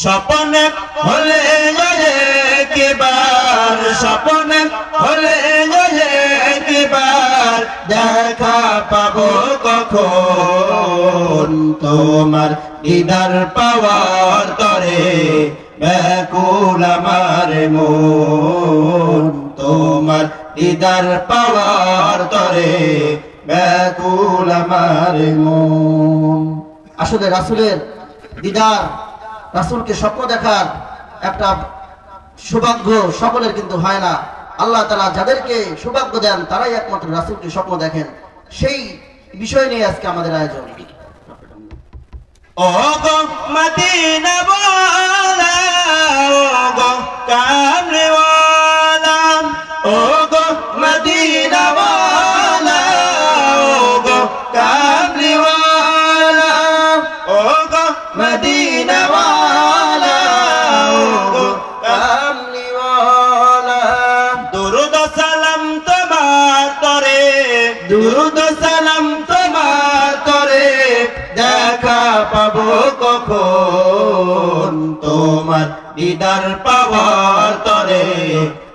স্বপ্নে হলে একবার, স্বপ্নে হলে একবার দেখা পাবো কখন তোমার দিদার পাওয়ার তরে ব্যাকুল আমার মন তোমার দিদার পাওয়ার তরে ব্যাকুল আমার মন। আসলে রাসূলের দিদার, রাসূলকে স্বপ্ন দেখার একটা সৌভাগ্য সকলের কিন্তু হয় না। আল্লাহ তাআলা যাদেরকে সৌভাগ্য দেন তারাই একমাত্র রাসূলকে স্বপ্ন দেখেন। সেই বিষয় নিয়ে আজকে আমাদের আয়োজন। ও গো মদিনা ওয়ালা, ও গো কামলি ওয়ালা, ও গো মদিনা ওয়ালা, ও গো কামলি ওয়ালা, ও গো মদিনা ওয়ালা, ও গো কামলি ওয়ালা। দুরুদ সালাম তোমার তরে, দুরুদ সালাম তোমার তরে দেখা পাবো কখন তোমার দিদার পাওয়ার তরে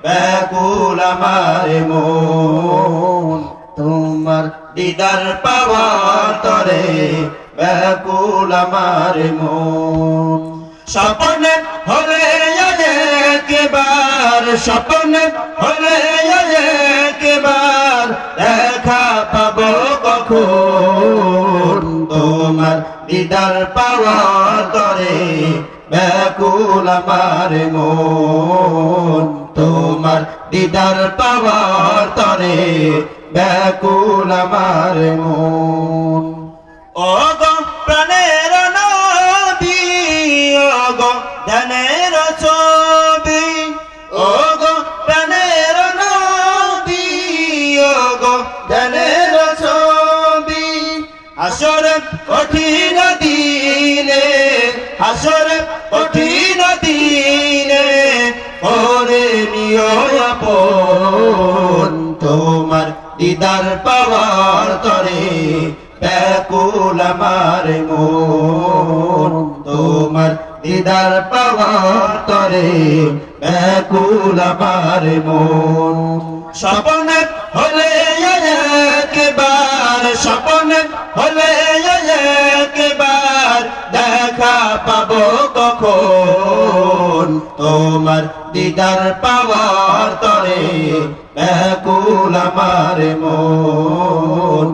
ব্যাকুল আমার মন তোমার দিদার পাওয়ার তরে ব্যাকুল আমার মন। স্বপ্নে হলে একবার, স্বপ্নে হলে একবার দেখা পাবো কখন তোমার দিদার পাওয়ার তরে ব্যাকুল আমার মন তোমার দিদার পাওয়ার তরে ব্যাকুল আমার মন। ও গো প্রাণের নবী, ও গো ধ্যানের ছবি, ও গো প্রাণের নবী, ও গো ধ্যানের ছবি। হাসর কঠিন দিনে, হাসর কঠিন দিনে ওরে নিও আপন তোমার দিদার পাওয়ার তরে ব্যাকুল আমার মন তোমার দিদার পাওয়ার তরে ব্যাকুল আমার মন। স্বপ্নে হলে একবার, স্বপ্নে হলে একবার দেখা পাবো কখন তোমার দিদার পাওয়ার তরে ব্যাকুল আমার মন।